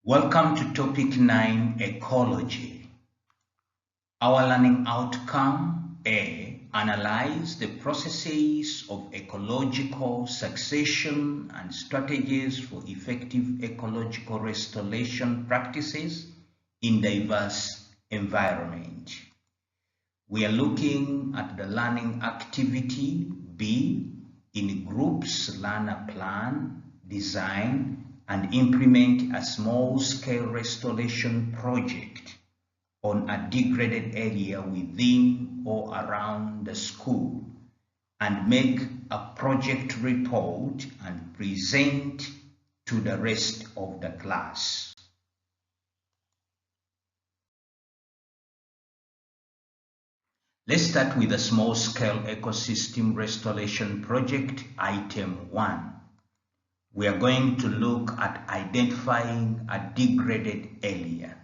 Welcome to topic 9, ecology. Our learning outcome A. Analyze the processes of ecological succession and strategies for effective ecological restoration practices in diverse environments. We are looking at the learning activity B. In groups, learn a plan, design, and implement a small-scale restoration project on a degraded area within or around the school, and make a project report and present to the rest of the class. Let's start with a small-scale ecosystem restoration project, item 1. We are going to look at identifying a degraded area.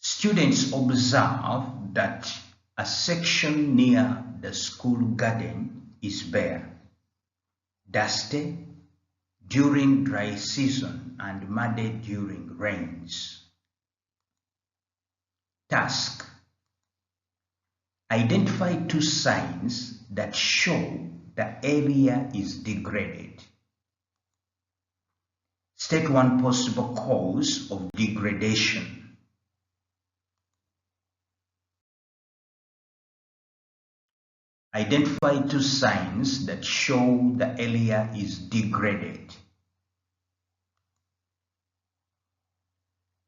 Students observe that a section near the school garden is bare, dusty during dry season and muddy during rains. Task: identify 2 signs that show the area is degraded. State 1 possible cause of degradation. Identify 2 signs that show the area is degraded.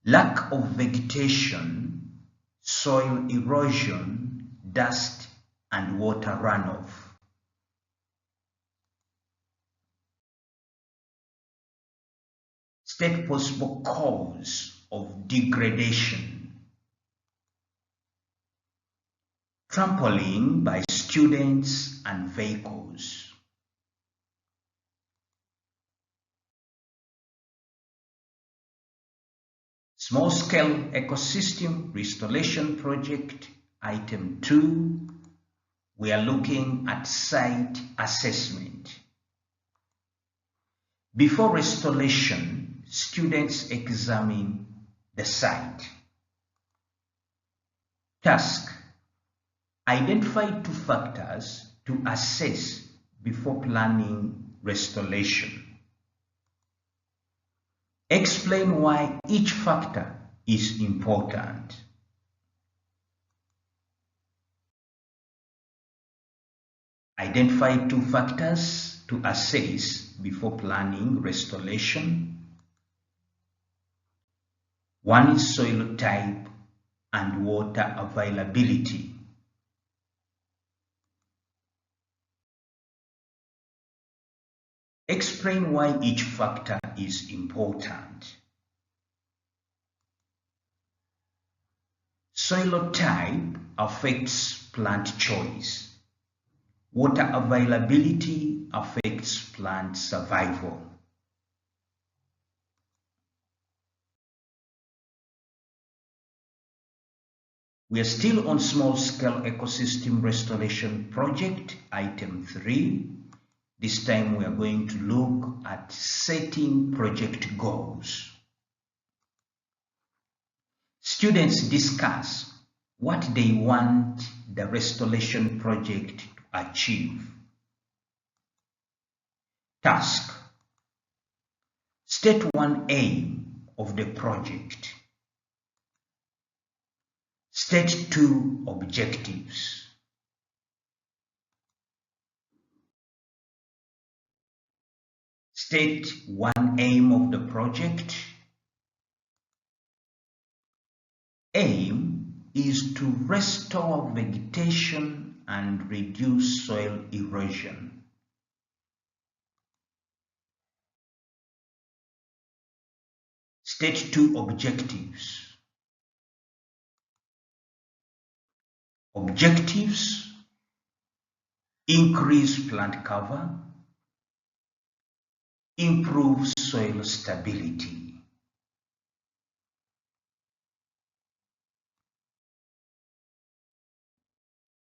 Lack of vegetation, soil erosion, dust, and water runoff. State possible cause of degradation. Trampling by students and vehicles. Small-scale ecosystem restoration project, item 2. We are looking at site assessment. Before restoration, students examine the site. Task: identify 2 factors to assess before planning restoration. Explain why each factor is important. Identify 2 factors to assess before planning restoration. One is soil type and water availability. Explain why each factor is important. Soil type affects plant choice. Water availability affects plant survival. We are still on small-scale ecosystem restoration project, item 3. This time we are going to look at setting project goals. Students discuss what they want the restoration project to achieve. Task: state 1 aim of the project. State 2 objectives. State 1 aim of the project. Aim is to restore vegetation and reduce soil erosion. State 2 objectives. Objectives: increase plant cover, improve soil stability.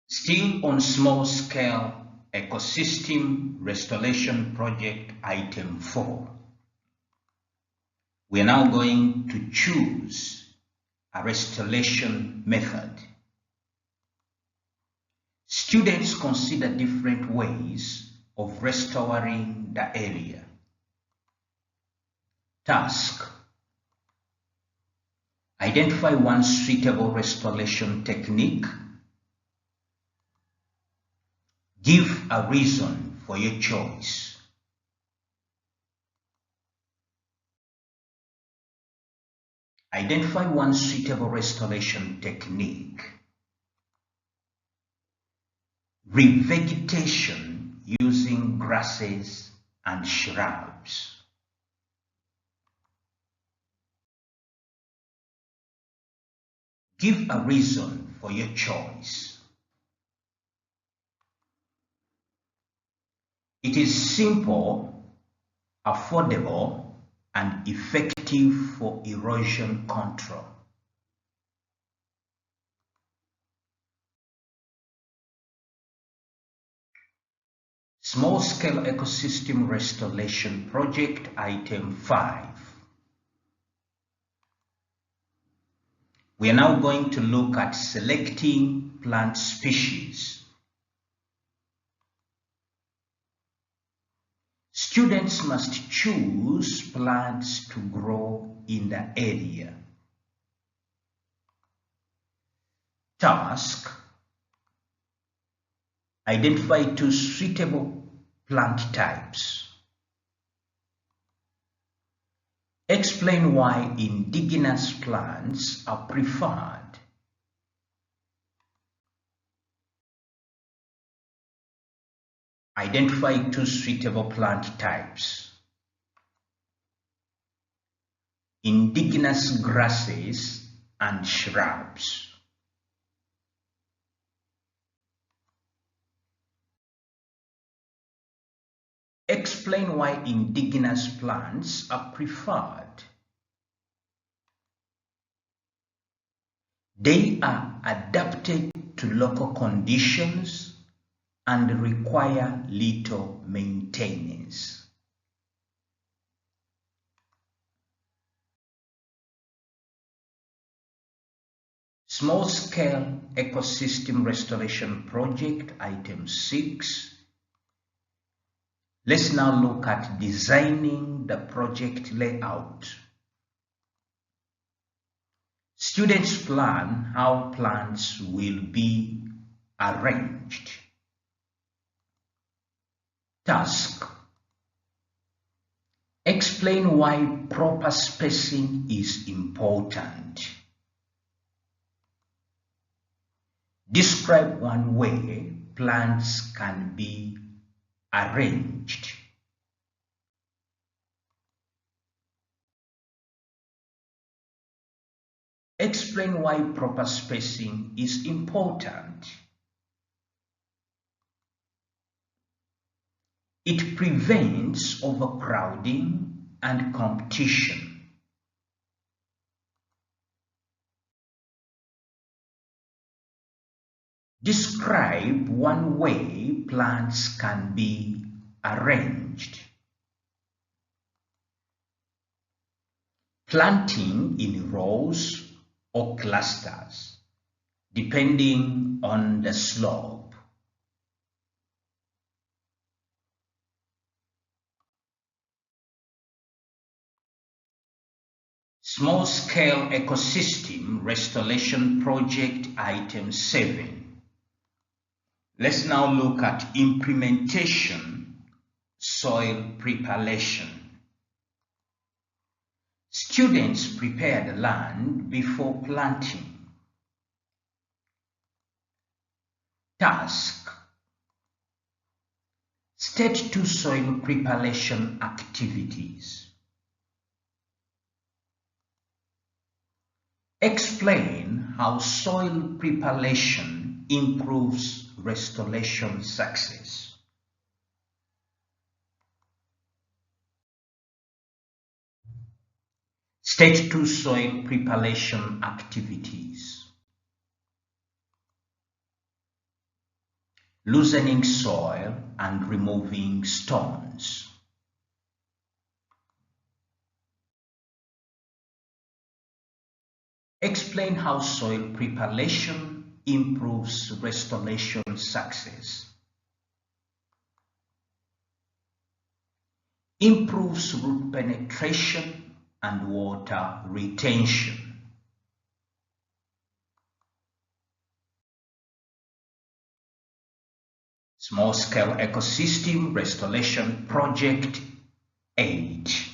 Still on small-scale ecosystem restoration project, item 4. We are now going to choose a restoration method. Students consider different ways of restoring the area. Task: identify one suitable restoration technique. Give a reason for your choice. Identify one suitable restoration technique. Revegetation using grasses and shrubs. Give a reason for your choice. It is simple, affordable, and effective for erosion control. Small-scale ecosystem restoration project item 5. We are now going to look at selecting plant species. Students must choose plants to grow in the area. Task: identify 2 suitable plant types. Explain why indigenous plants are preferred. Identify 2 suitable plant types. Indigenous grasses and shrubs. Explain why indigenous plants are preferred. They are adapted to local conditions and require little maintenance. Small-scale ecosystem restoration project item 6. Let's now look at designing the project layout. Students plan how plants will be arranged. Task: explain why proper spacing is important. Describe one way plants can be arranged. Explain why proper spacing is important. It prevents overcrowding and competition. Describe one way plants can be arranged. Planting in rows or clusters, depending on the slope. Small-scale ecosystem restoration project item 7. Let's now look at implementation, soil preparation. Students prepare the land before planting. Task: state 2 soil preparation activities. Explain how soil preparation improves restoration success. Stage 2 soil preparation activities. Loosening soil and removing stones. Explain how soil preparation improves restoration success. Improves root penetration and water retention. Small-scale ecosystem restoration project 8.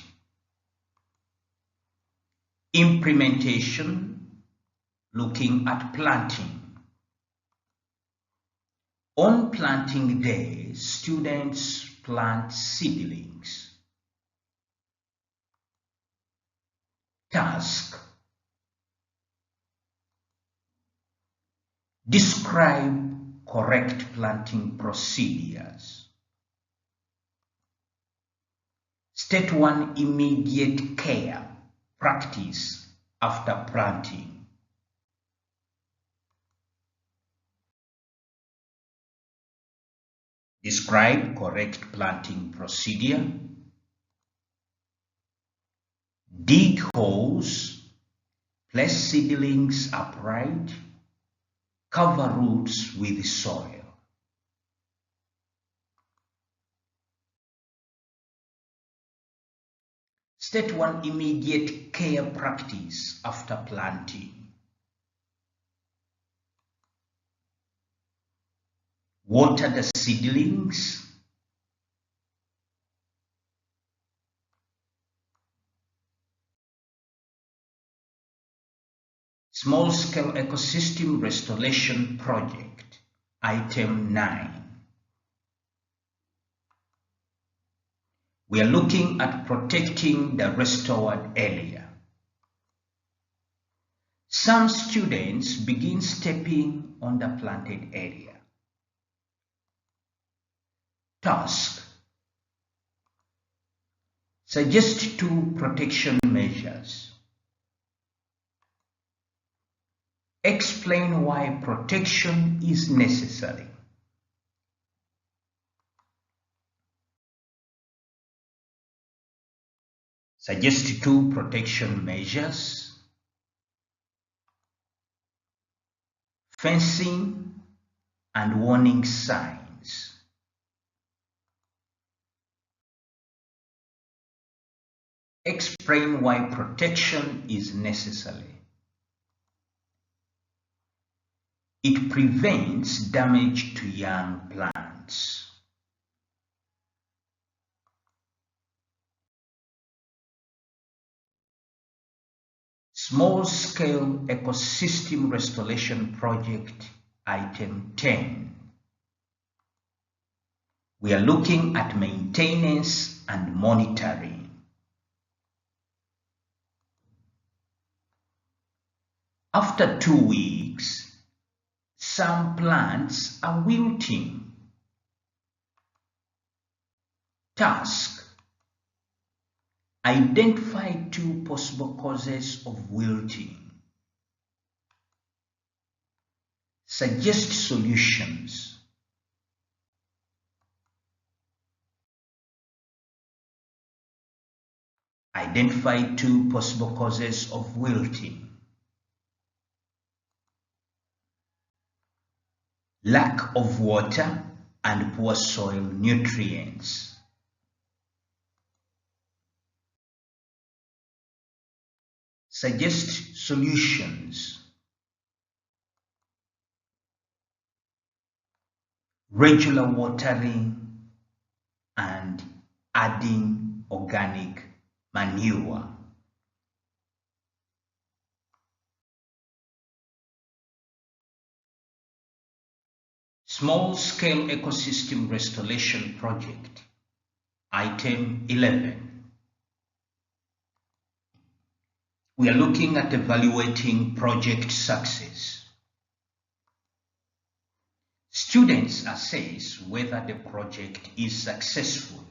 Implementation, looking at planting. On planting day, students plant seedlings. Task: describe correct planting procedures. State one immediate care practice after planting. Describe correct planting procedure. Dig holes, place seedlings upright, cover roots with soil. State one immediate care practice after planting. Water the seedlings. Small-scale ecosystem restoration project, item 9. We are looking at protecting the restored area. Some students begin stepping on the planted area. Task: suggest 2 protection measures. Explain why protection is necessary. Suggest 2 protection measures. Fencing and warning signs. Explain why protection is necessary. It prevents damage to young plants. Small-scale ecosystem restoration project, item 10. We are looking at maintenance and monitoring. After 2 weeks, some plants are wilting. Task: identify 2 possible causes of wilting. Suggest solutions. Identify 2 possible causes of wilting. Lack of water and poor soil nutrients. Suggest solutions. Regular watering and adding organic manure. Small-scale ecosystem restoration project, item 11. We are looking at evaluating project success. Students assess whether the project is successful.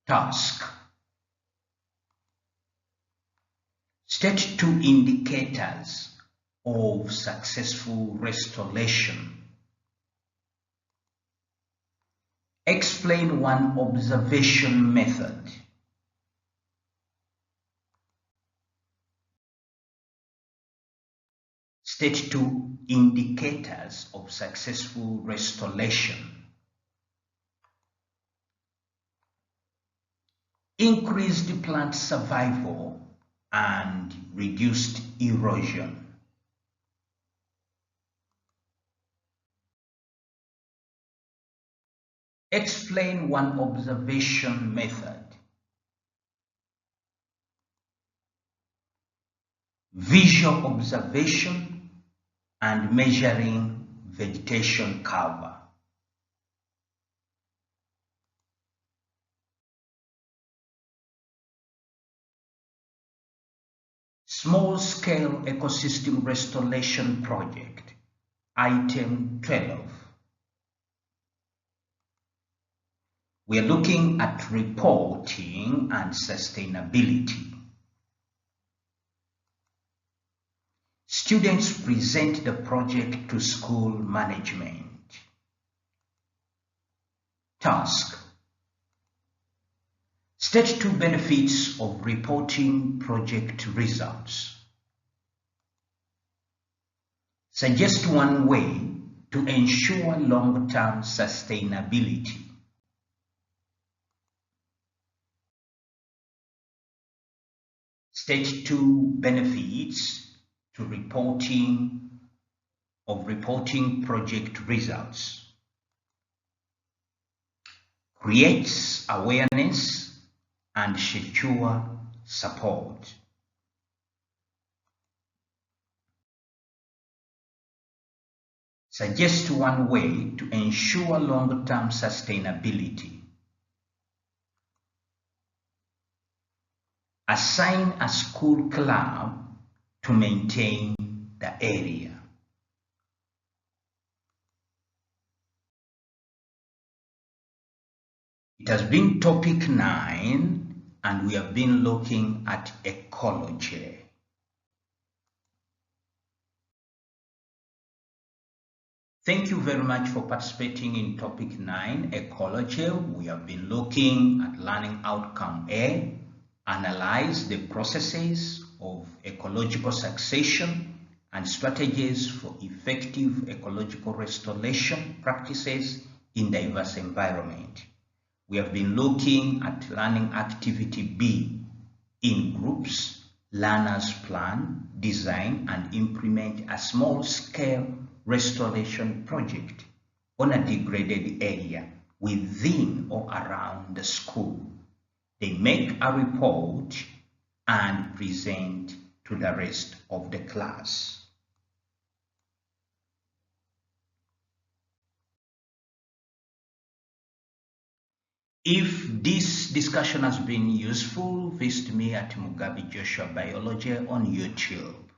Task: state 2 indicators of successful restoration. Explain 1 observation method. Stage 2, indicators of successful restoration. Increased plant survival and reduced erosion. Explain one observation method. Visual observation and measuring vegetation cover. Small-scale ecosystem restoration project, item 12. We are looking at reporting and sustainability. Students present the project to school management. Task. Stage 2 benefits of reporting project results. Suggest one way to ensure long-term sustainability. Stage 2 benefits to reporting project results. Creates awareness and secure support. Suggest one way to ensure long-term sustainability. Assign a school club to maintain the area. It has been topic 9 and we have been looking at ecology. Thank you very much for participating in topic 9, ecology. We have been looking at learning outcome A, analyze the processes of ecological succession and strategies for effective ecological restoration practices in diverse environment. We have been looking at learning activity B, in groups, learners plan, design and implement a small-scale restoration project on a degraded area within or around the school. They make a report and present to the rest of the class. If this discussion has been useful, visit me at Mugabe Joshua Biology on YouTube.